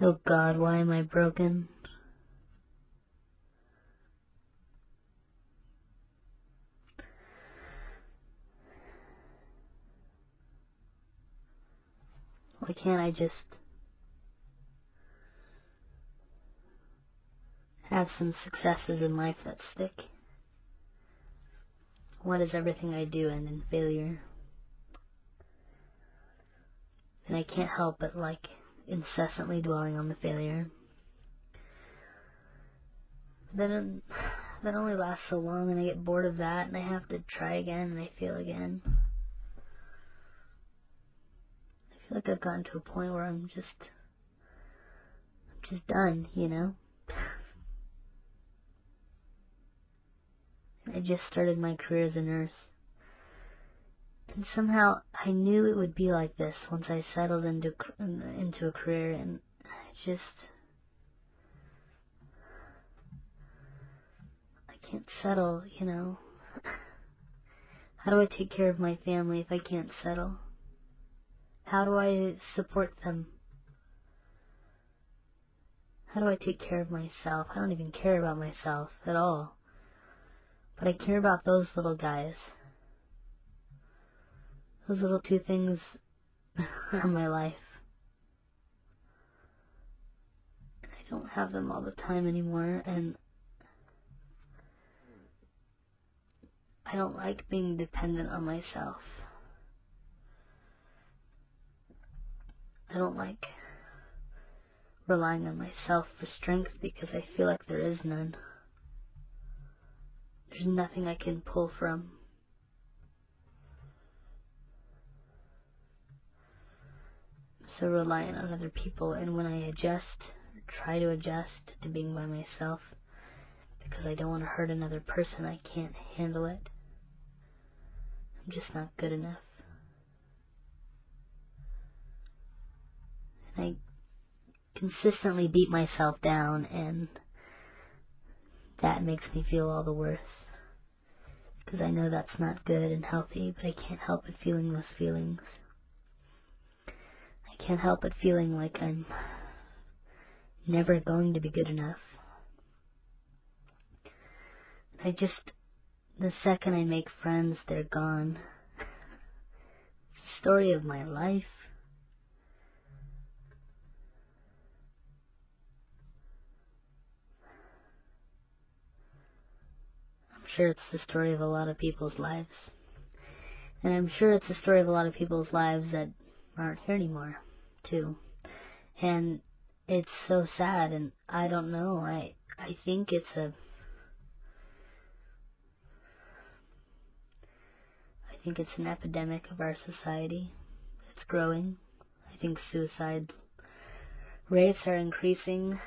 Oh God, why am I broken? Why can't I just have some successes in life that stick? Why does everything I do end in failure? And I can't help but incessantly dwelling on the failure. Then that only lasts so long, and I get bored of that, and I have to try again, and I fail again. I feel like I've gotten to a point where I'm just done, you know? I just started my career as a nurse. And somehow I knew it would be like this once I settled into a career, and I can't settle, you know. How do I take care of my family if I can't settle? How do I support them? How do I take care of myself? I don't even care about myself at all. But I care about those little guys. Those little two things are my life. I don't have them all the time anymore, and I don't like being dependent on myself. I don't like relying on myself for strength because I feel like there is none. There's nothing I can pull from. I'm so reliant on other people, and when I try to adjust to being by myself because I don't want to hurt another person, I can't handle it. I'm just not good enough. And I consistently beat myself down, and that makes me feel all the worse. Because I know that's not good and healthy, but I can't help but feeling those feelings. I can't help but feeling like I'm never going to be good enough. The second I make friends, they're gone. It's the story of my life. I'm sure it's the story of a lot of people's lives. And I'm sure it's the story of a lot of people's lives that aren't here anymore, too. And it's so sad, and I don't know, I think it's an epidemic of our society. It's growing. I think suicide rates are increasing.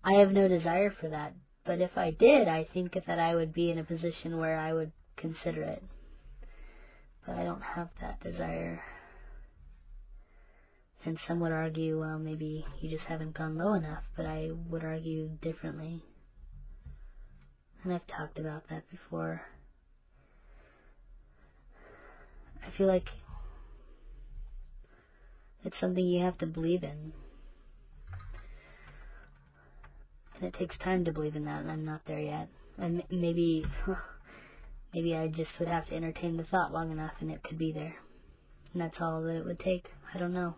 I have no desire for that, but if I did, I think that I would be in a position where I would consider it. But I don't have that desire. And some would argue, well, maybe you just haven't gone low enough, but I would argue differently. And I've talked about that before. I feel like it's something you have to believe in. And it takes time to believe in that, and I'm not there yet. And maybe I just would have to entertain the thought long enough, and it could be there. And that's all that it would take. I don't know.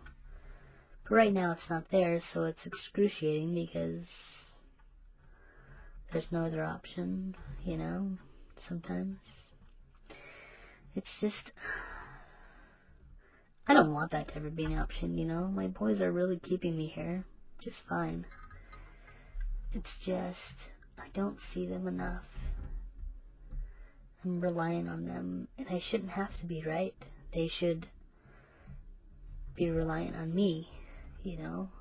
But right now it's not there, so it's excruciating because there's no other option, you know, sometimes. It's just, I don't want that to ever be an option, you know. My boys are really keeping me here just fine. It's just, I don't see them enough. I'm relying on them, and I shouldn't have to be, right? They should be reliant on me, you know.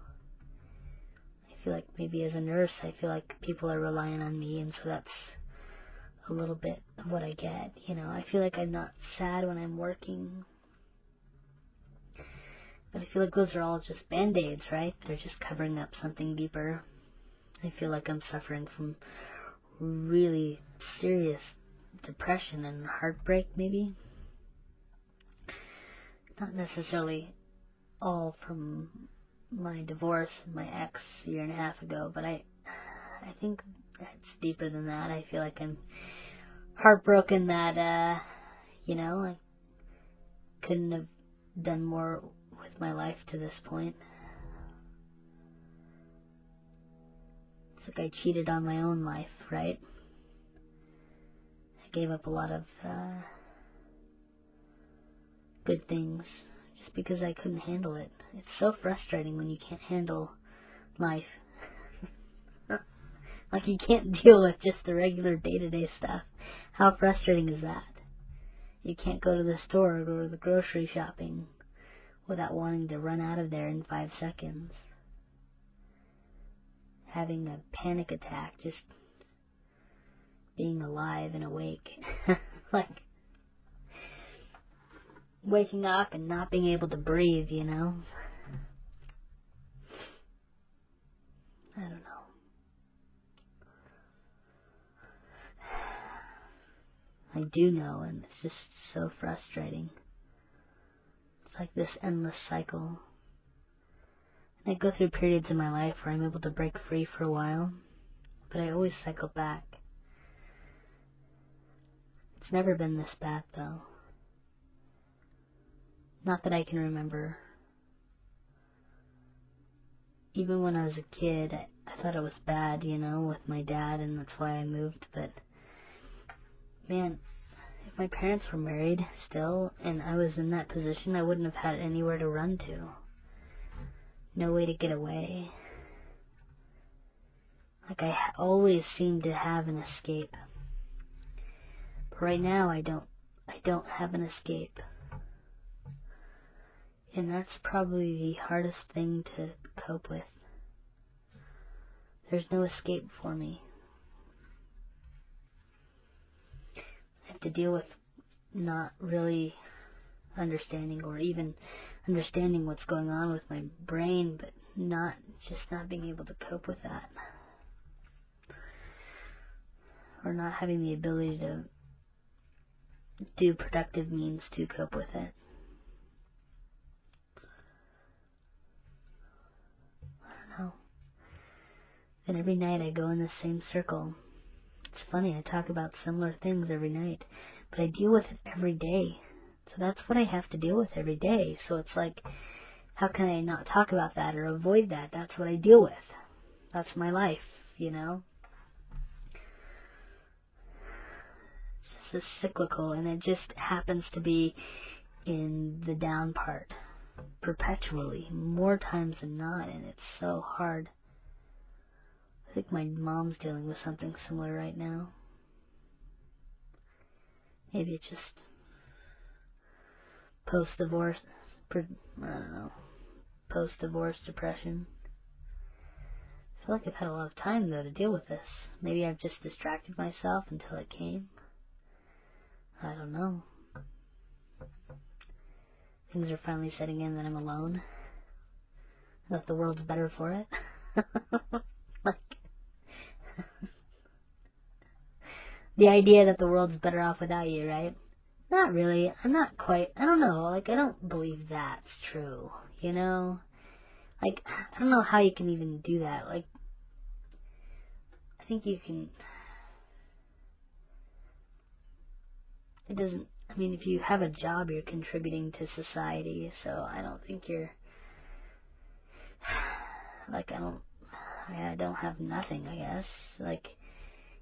I feel like maybe as a nurse, I feel like people are relying on me, and so that's a little bit of what I get, you know. I feel like I'm not sad when I'm working, but I feel like those are all just band-aids, right? They're just covering up something deeper. I feel like I'm suffering from really serious depression and heartbreak, maybe. Not necessarily all from my divorce, my ex, a year and a half ago, but I think it's deeper than that. I feel like I'm heartbroken that, I couldn't have done more with my life to this point. It's like I cheated on my own life, right? I gave up a lot of good things just because I couldn't handle it. It's so frustrating when you can't handle life. Like you can't deal with just the regular day-to-day stuff. How frustrating is that? You can't go to the store or go to the grocery shopping without wanting to run out of there in 5 seconds. Having a panic attack, just being alive and awake. Like waking up and not being able to breathe, I don't know. I do know, and it's just so frustrating. It's like this endless cycle. And I go through periods in my life where I'm able to break free for a while, but I always cycle back. It's never been this bad, though. Not that I can remember. Even when I was a kid, I thought it was bad, with my dad, and that's why I moved, but man, if my parents were married still, and I was in that position, I wouldn't have had anywhere to run to. No way to get away. Like I always seem to have an escape. But right now I don't have an escape. And that's probably the hardest thing to cope with. There's no escape for me. I have to deal with not really understanding, or even understanding what's going on with my brain, but not being able to cope with that. Or not having the ability to do productive means to cope with it. I don't know. And every night I go in the same circle. It's funny, I talk about similar things every night, but I deal with it every day. So that's what I have to deal with every day. So it's like, how can I not talk about that or avoid that? That's what I deal with. That's my life, It's just cyclical, and it just happens to be in the down part perpetually, more times than not, and it's so hard. I think my mom's dealing with something similar right now. Maybe it's just post-divorce, post-divorce depression. I feel like I've had a lot of time, though, to deal with this. Maybe I've just distracted myself until it came. I don't know. Things are finally setting in that I'm alone. That the world's better for it. The idea that the world's better off without you, right? Not really. I'm not quite. I don't know. I don't believe that's true. I don't know how you can even do that. I think you can. It doesn't. If you have a job, you're contributing to society. So I don't think you're. I don't have nothing, I guess.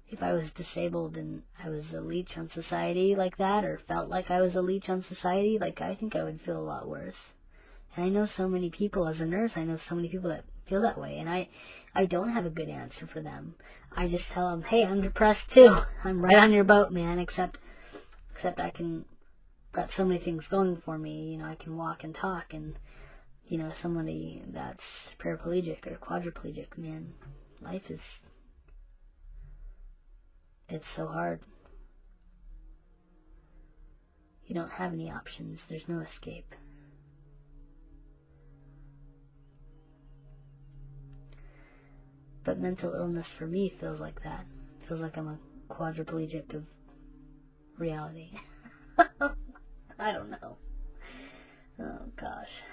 If I was disabled and I was a leech on society like that, or felt like I was a leech on society, I think I would feel a lot worse. And I know so many people, as a nurse, I know so many people that feel that way, and I don't have a good answer for them. I just tell them, hey, I'm depressed too. I'm right on your boat, man, except I got so many things going for me. I can walk and talk, and, somebody that's paraplegic or quadriplegic, man, life is... It's so hard. You don't have any options. There's no escape. But mental illness for me feels like that. It feels like I'm a quadriplegic of reality. I don't know. gosh.